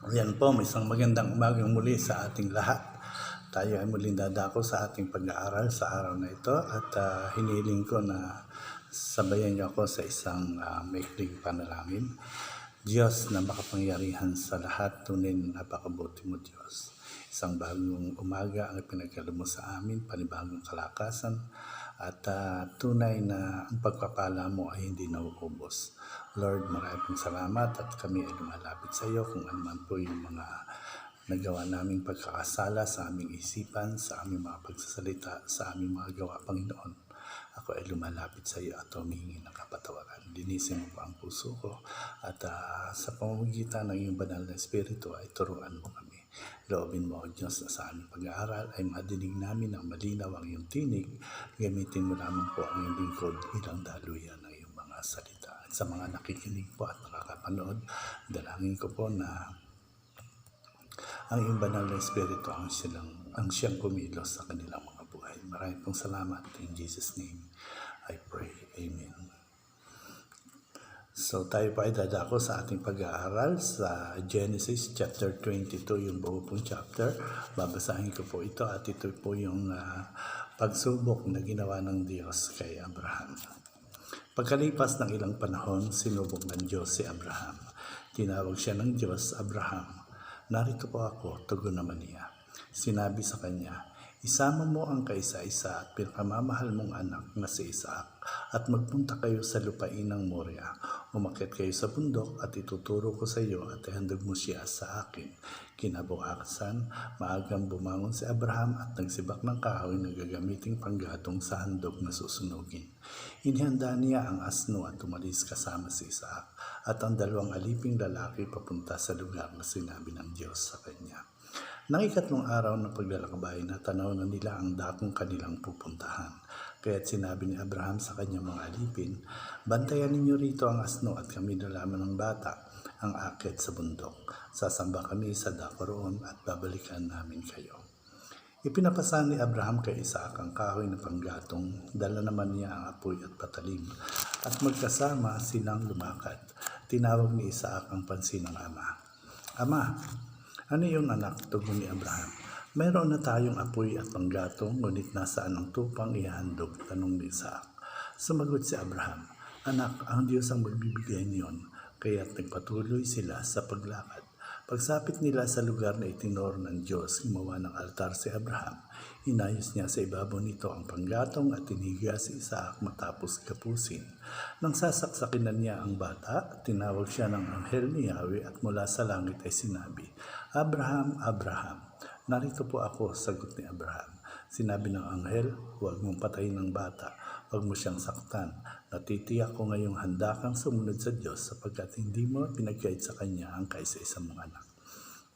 Ayan po, may isang magandang umagang muli sa ating lahat. Tayo ay muling dadako sa ating pag-aaral sa araw na ito at hiniling ko na sabayan niyo ako sa isang maikling panalangin. Diyos na makapangyarihan sa lahat, tunay na napakabuti mo Diyos. Isang bagong umaga ang pinagkalo mo sa amin, panibagong kalakasan at tunay na ang pagpapala mo ay hindi nauubos. Lord, maraming salamat at kami ay lumalapit sa iyo kung ano man po yung mga nagawa naming pagkakasala sa aming isipan, sa aming mga pagsasalita, sa aming mga gawa, Panginoon. Ako ay lumalapit sa iyo at humihingi ng kapatawaran. Linisin mo po ang puso ko at sa pamamagitan ng iyong banal na Espiritu ay turuan mo kami. Loobin mo, O Diyos, na sa aming pag-aaral ay madinig namin ang malinaw ang iyong tinig. Gamitin mo lamang po ang iyong lingkod bilang daluyan ng iyong mga salita. At sa mga nakikinig po at nakakapanood, dalangin ko po na ang iyong banal na Espiritu ang siyang kumilos sa kanilang mga buhay. Maraming pong salamat. In Jesus' name, I pray. Amen. So tayo pa ay dadako sa ating pag-aaral sa Genesis chapter 22, yung buo pong chapter. Babasahin ko po ito at ito po yung pagsubok na ginawa ng Diyos kay Abraham. Pagkalipas ng ilang panahon, sinubok ng Diyos si Abraham. Tinawag siya ng Diyos, Abraham. Narito po ako, tugon naman niya. Sinabi sa kanya, isama mo ang kaisa-isa at pinakamamahal mong anak na si Isaac at magpunta kayo sa lupain ng Moria. Umakyat kayo sa bundok at ituturo ko sa iyo at ihandog mo siya sa akin. Kinabukasan, maagang bumangon si Abraham at nagsibak ng kahoy na gagamiting panggatong sa handog na susunugin. Inihanda niya ang asno at umalis kasama si Isaac at ang dalawang aliping lalaki papunta sa lugar na sinabi ng Diyos sa kanya. Nang ikatlong araw ng paglalakbay, natanaw na nila ang dakong kanilang pupuntahan. Kaya't sinabi ni Abraham sa kanyang mga alipin, bantayan ninyo rito ang asno at kami nalaman ng bata ang akit sa bundok. Sasamba kami sa dako roon at babalikan namin kayo. Ipinapasa ni Abraham kay Isaac ang kahoy na panggatong, dala naman niya ang apoy at patalim, at magkasama silang lumakad. Tinawag ni Isaac ang pansin ng ama. Ama, ano yung anak? Tugon ni Abraham. Mayroon na tayong apoy at panggatong, ngunit nasaan ang tupang ihandog? Tanong ni Isaac. Sumagot si Abraham, anak, ang Diyos ang magbibigay niyon, kaya't nagpatuloy sila sa paglakad. Pagsapit nila sa lugar na itinuro ng Diyos, gumawa ng altar si Abraham. Inayos niya sa ibabaw nito ang panggatong at tiniga si Isaac matapos kapusin. Nang sasaksakin na niya ang bata, tinawag siya ng anghel ni Yahweh at mula sa langit ay sinabi, Abraham, Abraham. Narito po ako, sagot ni Abraham. Sinabi ng anghel, huwag mong patayin ng bata, huwag mo siyang saktan. Natitiyak ko ngayong handa kang sumunod sa Diyos sapagkat hindi mo pinagkait sa kanya ang kaisa-isang mga anak.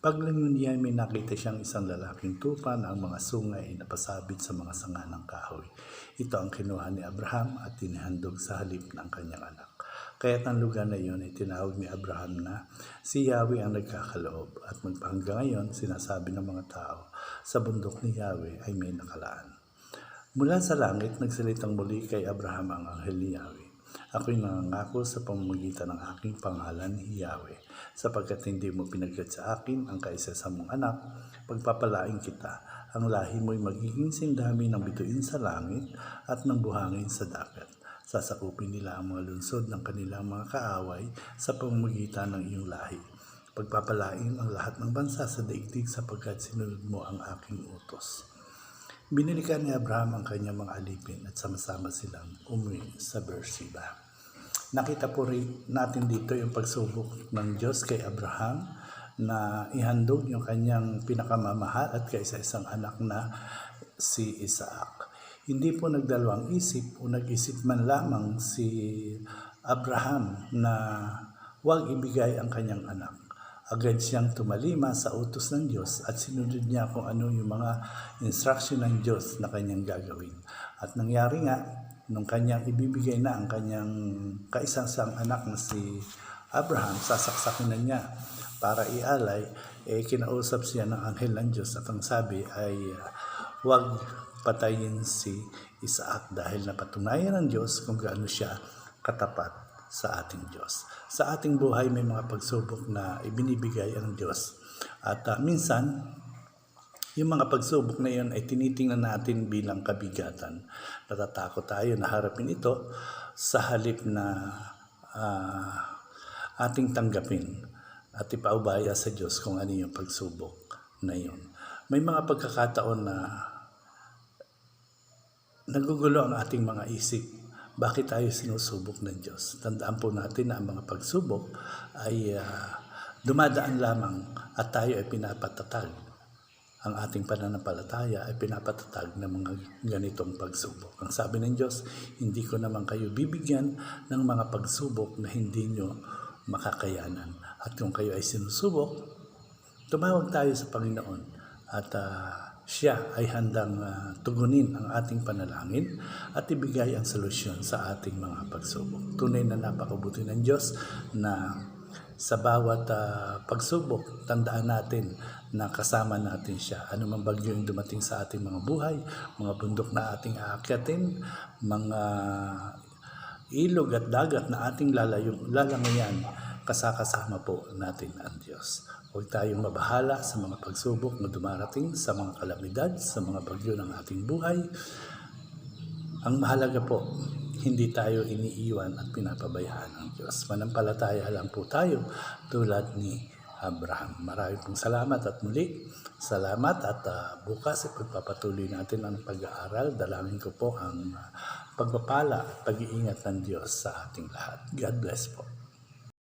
Paglingon niya, may nakita siyang isang lalaking tupa na ang mga sungay ay napasabit sa mga sanga ng kahoy. Ito ang kinuha ni Abraham at tinihandog sa halip ng kanyang anak. Kaya't ang lugar na iyon ay tinawag ni Abraham na si Yahweh ang nagkakaloob at magpahanggang ngayon sinasabi ng mga tao, sa bundok ni Yahweh ay may nakalaan. Mula sa langit, nagsalitang muli kay Abraham ang anghel ni Yahweh. Ako'y nangangako sa pamamagitan ng aking pangalan ni Yahweh, sapagkat hindi mo pinagkat sa akin ang kaisa sa mong anak, pagpapalain kita. Ang lahi mo'y magiging sindami ng bituin sa langit at ng buhangin sa dagat. Sasakupin nila ang mga lungsod ng kanilang mga kaaway sa pamamagitan ng iyong lahi. Pagpapalain ang lahat ng bansa sa daigdig sapagkat sinunod mo ang aking utos. Binilikan ni Abraham ang kanyang mga alipin at sama-sama silang umuwi sa Beersheba. Nakita po rin natin dito yung pagsubok ng Diyos kay Abraham na ihandog yung kanyang pinakamamahal at kaisa-isang anak na si Isaac. Hindi po nagdalawang isip o nag-isip man lamang si Abraham na huwag ibigay ang kanyang anak. Agad siyang tumalima sa utos ng Diyos at sinunod niya kung ano yung mga instruction ng Diyos na kanyang gagawin. At nangyari nga, nung kanyang ibibigay na ang kanyang kaisang anak na si Abraham, sasaksakin na niya para ialay, kinausap siya ng anghel ng Diyos at ang sabi ay huwag patayin si Isaac dahil napatunayan ng Diyos kung gaano siya katapat sa ating Diyos. Sa ating buhay may mga pagsubok na ibinibigay ang Diyos. At minsan, yung mga pagsubok na yun ay tinitingnan natin bilang kabigatan. Natatakot tayo na harapin ito sa halip na ating tanggapin at ipaubaya sa Diyos kung ano yung pagsubok na yun. May mga pagkakataon na nagugulo ang ating mga isip. Bakit tayo sinusubok ng Diyos? Tandaan po natin na ang mga pagsubok ay dumadaan lamang at tayo ay pinapatatag. Ang ating pananampalataya ay pinapatatag ng mga ganitong pagsubok. Ang sabi ng Diyos, hindi ko naman kayo bibigyan ng mga pagsubok na hindi nyo makakayanan. At kung kayo ay sinusubok, tumawag tayo sa Panginoon at siya ay handang tugunin ang ating panalangin at ibigay ang solusyon sa ating mga pagsubok. Tunay na napakabuti ng Diyos na sa bawat pagsubok, tandaan natin na kasama natin siya. Ano man bagyo yung dumating sa ating mga buhay, mga bundok na ating aakyatin, mga ilog at dagat na ating lalangayan, kasama po natin ang Diyos. Huwag tayong mabahala sa mga pagsubok na dumarating, sa mga kalamidad, sa mga bagyo ng ating buhay. Ang mahalaga po, hindi tayo iniiwan at pinapabayaan ng Diyos. Manampalataya lang po tayo tulad ni Abraham. Maraming pong salamat at muli. Salamat at bukas ipagpapatuloy natin ang pag-aaral. Dalangin ko po ang pagpapala at pag-iingat ng Diyos sa ating lahat. God bless po.